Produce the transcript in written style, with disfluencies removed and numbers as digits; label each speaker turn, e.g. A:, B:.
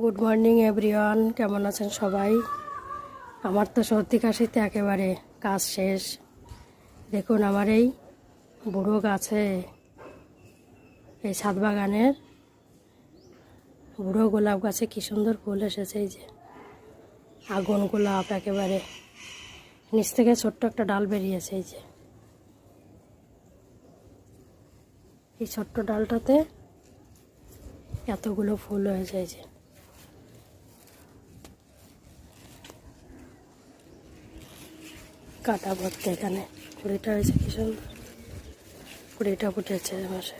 A: Good morning everyone, কেমন আছেন সবাই? আমার তো সর্দি কাশিতে একেবারে কাজ শেষ। দেখুন আমার এই বুড়ো গাছে, এই ছাদ বাগানের বুড়ো গোলাপ গাছে কি সুন্দর ফুল এসেছে। এই যে আগুন গোলাপ, একেবারে নিচ থেকে ছোট্ট একটা ডাল বেরিয়েছে। এই যে এই ছোট্ট ডালটাতে এতগুলো ফুল হয়েছে। এই যে কাটা ভর্তি, এখানে কুড়িটা হয়েছে, কি সুন্দর কুড়িটা ফুটেছে মাসে।